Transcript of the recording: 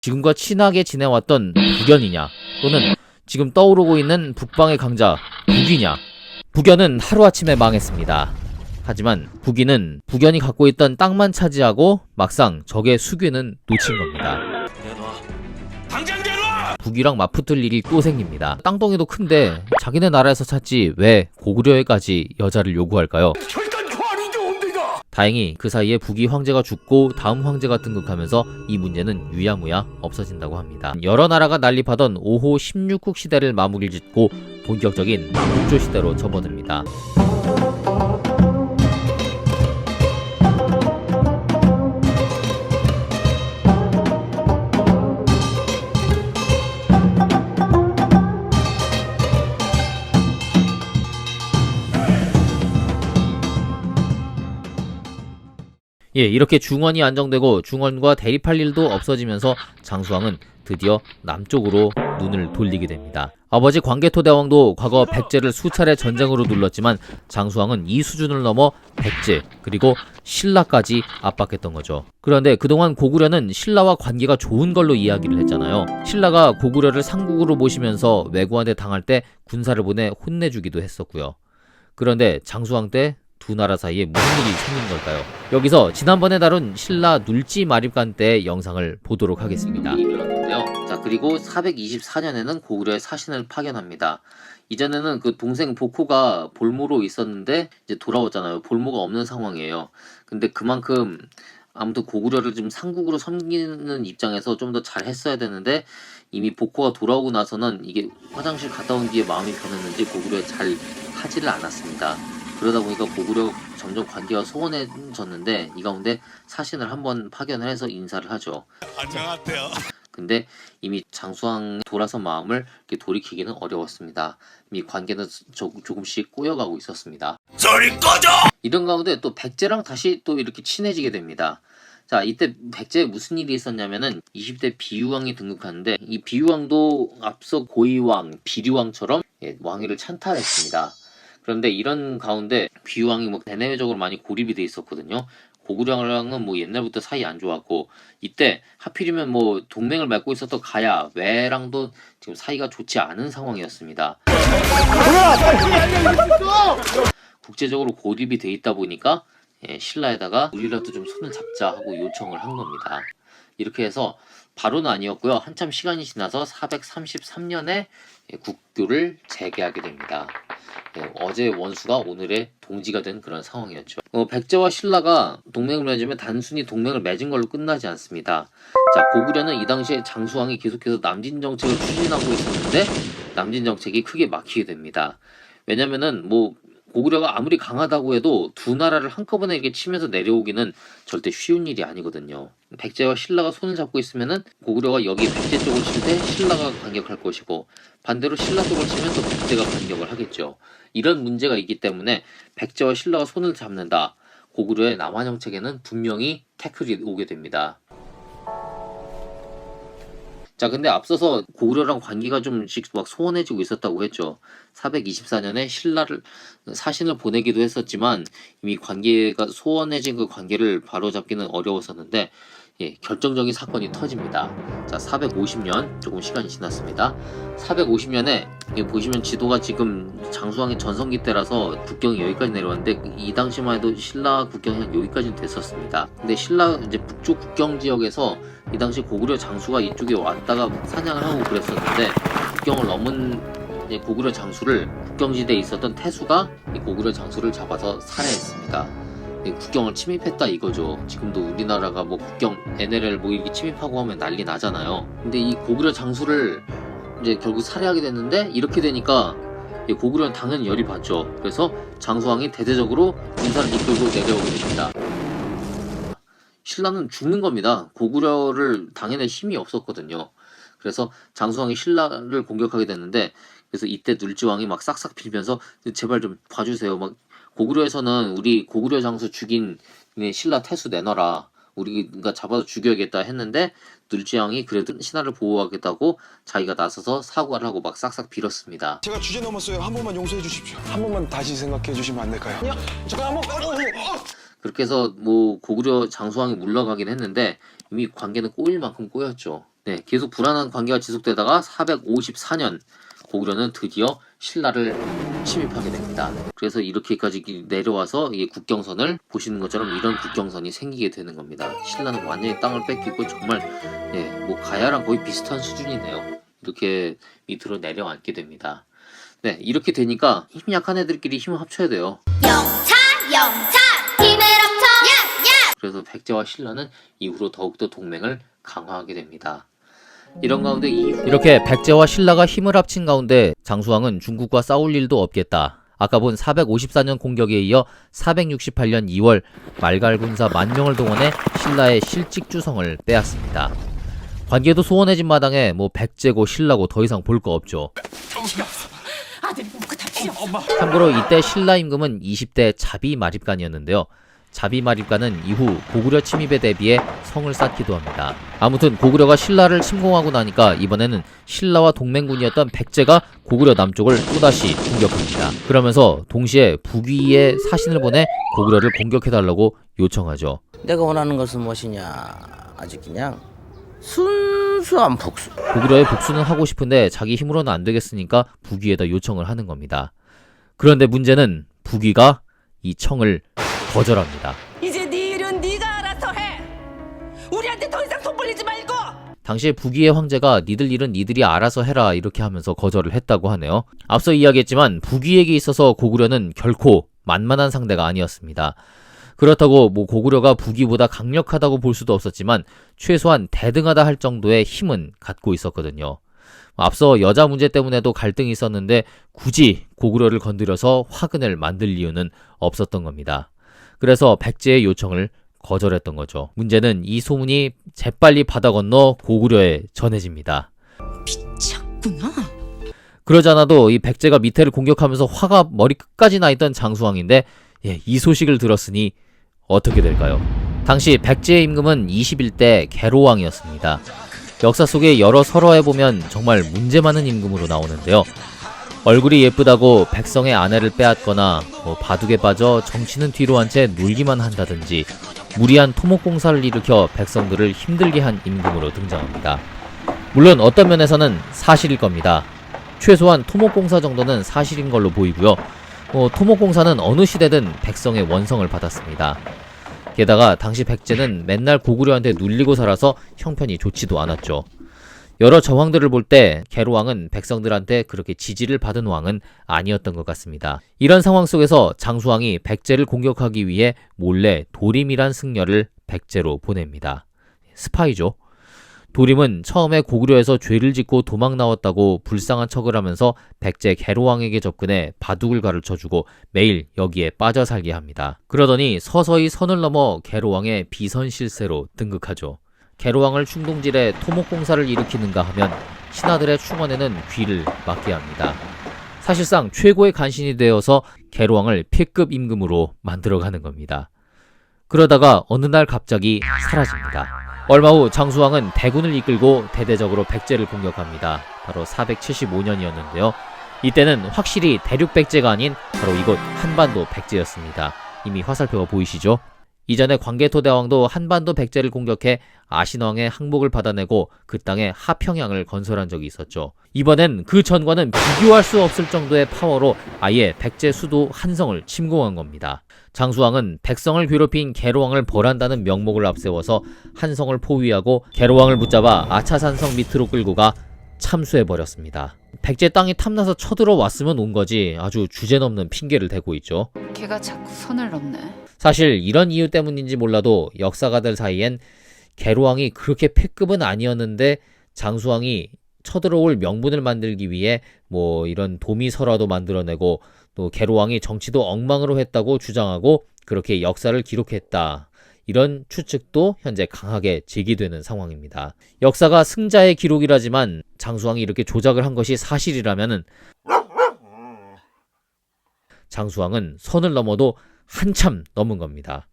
지금과 친하게 지내왔던 북연이냐, 또는 지금 떠오르고 있는 북방의 강자 북이냐. 북연은 하루아침에 망했습니다. 하지만 북이는 북연이 갖고 있던 땅만 차지하고 막상 적의 수귀는 놓친 겁니다. 북이랑 맞붙을 일이 또 생깁니다. 땅덩이도 큰데 자기네 나라에서 찾지 왜 고구려에까지 여자를 요구할까요? 다행히 그 사이에 북이 황제가 죽고 다음 황제가 등극하면서 이 문제는 유야무야 없어진다고 합니다. 여러 나라가 난립하던 5호 16국 시대를 마무리를 짓고 본격적인 북조 시대로 접어듭니다. 이렇게 중원이 안정되고 중원과 대립할 일도 없어지면서 장수왕은 드디어 남쪽으로 눈을 돌리게 됩니다. 아버지 광개토대왕도 과거 백제를 수차례 전쟁으로 눌렀지만 장수왕은 이 수준을 넘어 백제 그리고 신라까지 압박했던 거죠. 그런데 그동안 고구려는 신라와 관계가 좋은 걸로 이야기를 했잖아요. 신라가 고구려를 상국으로 모시면서 왜구한테 당할 때 군사를 보내 혼내주기도 했었고요. 그런데 장수왕 때 두 나라 사이에 무슨 일이 생긴 걸까요? 여기서 지난번에 다룬 신라 눌지 마립간 때의 영상을 보도록 하겠습니다. 자, 그리고 424년에는 고구려의 사신을 파견합니다. 이전에는 그 동생 복호가 볼모로 있었는데 이제 돌아오잖아요. 볼모가 없는 상황이에요. 근데 그만큼 아무튼 고구려를 좀 상국으로 섬기는 입장에서 좀 더 잘 했어야 되는데 이미 복호가 돌아오고 나서는 이게 화장실 갔다 온 뒤에 마음이 변했는지 고구려에 잘 하지를 않았습니다. 그러다 보니까 고구려 점점 관계가 소원해졌는데 이 가운데 사신을 한번 파견을 해서 인사를 하죠. 안녕하세요. 근데 이미 장수왕 돌아선 마음을 이렇게 돌이키기는 어려웠습니다. 이미 관계는 조금씩 꼬여가고 있었습니다. 소리 꺼져! 이런 가운데 또 백제랑 다시 또 이렇게 친해지게 됩니다. 자, 이때 백제에 무슨 일이 있었냐면은 20대 비유왕이 등극하는데 이 비유왕도 앞서 고이왕, 비류왕처럼 왕위를 찬탈했습니다. 그런데 이런 가운데 비유왕이 대내외적으로 많이 고립이 돼 있었거든요. 고구려랑은 옛날부터 사이 안 좋았고 이때 하필이면 동맹을 맺고 있었던 가야, 왜랑도 지금 사이가 좋지 않은 상황이었습니다. 국제적으로 고립이 돼 있다 보니까 신라에다가 우리라도 좀 손을 잡자 하고 요청을 한 겁니다. 이렇게 해서 바로는 아니었고요. 한참 시간이 지나서 433년에 국교를 재개하게 됩니다. 어제의 원수가 오늘의 동지가 된 그런 상황이었죠. 백제와 신라가 동맹을 맺으면 단순히 동맹을 맺은 걸로 끝나지 않습니다. 자, 고구려는 이 당시에 장수왕이 계속해서 남진 정책을 추진하고 있었는데 남진 정책이 크게 막히게 됩니다. 왜냐면은 고구려가 아무리 강하다고 해도 두 나라를 한꺼번에 이렇게 치면서 내려오기는 절대 쉬운 일이 아니거든요. 백제와 신라가 손을 잡고 있으면은 고구려가 여기 백제 쪽을 칠 때 신라가 반격할 것이고 반대로 신라 쪽을 치면 또 백제가 반격을 하겠죠. 이런 문제가 있기 때문에 백제와 신라가 손을 잡는다. 고구려의 남한 정책에는 분명히 태클이 오게 됩니다. 자, 근데 앞서서 고구려랑 관계가 좀씩 소원해지고 있었다고 했죠. 424년에 사신을 보내기도 했었지만 이미 관계가 소원해진 그 관계를 바로잡기는 어려웠었는데 결정적인 사건이 터집니다. 자, 450년 조금 시간이 지났습니다. 450년에 보시면 지도가 지금 장수왕의 전성기 때라서 국경이 여기까지 내려왔는데 이 당시만 해도 신라 국경이 여기까지는 됐었습니다. 근데 신라 북쪽 국경 지역에서 이 당시 고구려 장수가 이쪽에 왔다가 사냥을 하고 그랬었는데 국경을 넘은 고구려 장수를 국경지대에 있었던 태수가 이 고구려 장수를 잡아서 살해했습니다. 국경을 침입했다 이거죠. 지금도 우리나라가 국경 NLL 이렇게 침입하고 하면 난리 나잖아요. 근데 이 고구려 장수를 결국 살해하게 됐는데 이렇게 되니까 고구려는 당연히 열이 받죠. 그래서 장수왕이 대대적으로 군사를 이끌고 내려오게 됩니다. 신라는 죽는 겁니다. 고구려를 당해낼 힘이 없었거든요. 그래서 장수왕이 신라를 공격하게 됐는데 그래서 이때 눌지왕이 싹싹 빌면서 제발 좀 봐주세요. 고구려에서는 우리 고구려 장수 죽인 신라 태수 내놔라. 우리가 잡아서 죽여야겠다 했는데 눌지왕이 그래도 신하를 보호하겠다고 자기가 나서서 사과를 하고 싹싹 빌었습니다. 제가 주제 넘었어요. 한 번만 용서해 주십시오. 한 번만 다시 생각해 주시면 안 될까요? 잠깐 한번. 그렇게 해서 고구려 장수왕이 물러가긴 했는데 이미 관계는 꼬일 만큼 꼬였죠. 네, 계속 불안한 관계가 지속되다가 454년 고구려는 드디어 신라를 침입하게 됩니다. 그래서 이렇게까지 내려와서 이게 국경선을 보시는 것처럼 이런 국경선이 생기게 되는 겁니다. 신라는 완전히 땅을 뺏기고 정말 뭐 가야랑 거의 비슷한 수준이네요. 이렇게 밑으로 내려앉게 됩니다. 네, 이렇게 되니까 힘 약한 애들끼리 힘을 합쳐야 돼요. 영차 힘을 합쳐 야! 그래서 백제와 신라는 이후로 더욱더 동맹을 강화하게 됩니다. 이런 가운데 이렇게 백제와 신라가 힘을 합친 가운데 장수왕은 중국과 싸울 일도 없겠다. 아까 본 454년 공격에 이어 468년 2월 말갈 군사 10,000명을 동원해 신라의 실직주성을 빼앗습니다. 관계도 소원해진 마당에 뭐 백제고 신라고 더 이상 볼 거 없죠. 아들이 뭐그 다 필요 없어. 참고로 이때 신라 임금은 20대 자비마립간이었는데요. 자비마립간은 이후 고구려 침입에 대비해 성을 쌓기도 합니다. 아무튼 고구려가 신라를 침공하고 나니까 이번에는 신라와 동맹군이었던 백제가 고구려 남쪽을 또다시 공격합니다. 그러면서 동시에 북위에 사신을 보내 고구려를 공격해달라고 요청하죠. 내가 원하는 것은 무엇이냐? 아직 그냥 순수한 복수. 고구려의 복수는 하고 싶은데 자기 힘으로는 안 되겠으니까 북위에다 요청을 하는 겁니다. 그런데 문제는 북위가 이 청을 거절합니다. 이제 네 일은 네가 알아서 해. 우리한테 더 이상 손 벌리지 말고. 당시에 북위의 황제가 니들 일은 니들이 알아서 해라 이렇게 하면서 거절을 했다고 하네요. 앞서 이야기했지만 북위에게 있어서 고구려는 결코 만만한 상대가 아니었습니다. 그렇다고 뭐 고구려가 북위보다 강력하다고 볼 수도 없었지만 최소한 대등하다 할 정도의 힘은 갖고 있었거든요. 앞서 여자 문제 때문에도 갈등이 있었는데 굳이 고구려를 건드려서 화근을 만들 이유는 없었던 겁니다. 그래서 백제의 요청을 거절했던 거죠. 문제는 이 소문이 재빨리 바다 건너 고구려에 전해집니다. 미쳤구나. 그러잖아도 이 백제가 밑에를 공격하면서 화가 머리 끝까지 나 있던 장수왕인데 이 소식을 들었으니 어떻게 될까요? 당시 백제의 임금은 21대 계로왕이었습니다. 역사 속에 여러 설화에 보면 정말 문제 많은 임금으로 나오는데요. 얼굴이 예쁘다고 백성의 아내를 빼앗거나 바둑에 빠져 정치는 뒤로 한 채 놀기만 한다든지 무리한 토목공사를 일으켜 백성들을 힘들게 한 임금으로 등장합니다. 물론 어떤 면에서는 사실일 겁니다. 최소한 토목공사 정도는 사실인 걸로 보이고요. 토목공사는 어느 시대든 백성의 원성을 받았습니다. 게다가 당시 백제는 맨날 고구려한테 눌리고 살아서 형편이 좋지도 않았죠. 여러 정황들을 볼 때 계로왕은 백성들한테 그렇게 지지를 받은 왕은 아니었던 것 같습니다. 이런 상황 속에서 장수왕이 백제를 공격하기 위해 몰래 도림이란 승려를 백제로 보냅니다. 스파이죠. 도림은 처음에 고구려에서 죄를 짓고 도망 나왔다고 불쌍한 척을 하면서 백제 계로왕에게 접근해 바둑을 가르쳐주고 매일 여기에 빠져 살게 합니다. 그러더니 서서히 선을 넘어 계로왕의 비선실세로 등극하죠. 계로왕을 충동질해 토목공사를 일으키는가 하면 신하들의 충원에는 귀를 막게 합니다. 사실상 최고의 간신이 되어서 계로왕을 P급 임금으로 만들어가는 겁니다. 그러다가 어느 날 갑자기 사라집니다. 얼마 후 장수왕은 대군을 이끌고 대대적으로 백제를 공격합니다. 바로 475년이었는데요. 이때는 확실히 대륙 백제가 아닌 바로 이곳 한반도 백제였습니다. 이미 화살표가 보이시죠? 이전에 광개토대왕도 한반도 백제를 공격해 아신왕의 항복을 받아내고 그 땅에 하평양을 건설한 적이 있었죠. 이번엔 그 전과는 비교할 수 없을 정도의 파워로 아예 백제 수도 한성을 침공한 겁니다. 장수왕은 백성을 괴롭힌 계로왕을 벌한다는 명목을 앞세워서 한성을 포위하고 계로왕을 붙잡아 아차산성 밑으로 끌고 가 참수해버렸습니다. 백제 땅이 탐나서 쳐들어왔으면 온 거지 아주 주제넘는 핑계를 대고 있죠. 걔가 자꾸 선을 넘네. 사실 이런 이유 때문인지 몰라도 역사가들 사이엔 계로왕이 그렇게 패급은 아니었는데 장수왕이 쳐들어올 명분을 만들기 위해 뭐 이런 도미설화도 만들어내고 또 계로왕이 정치도 엉망으로 했다고 주장하고 그렇게 역사를 기록했다. 이런 추측도 현재 강하게 제기되는 상황입니다. 역사가 승자의 기록이라지만 장수왕이 이렇게 조작을 한 것이 사실이라면은 장수왕은 선을 넘어도 한참 넘은 겁니다.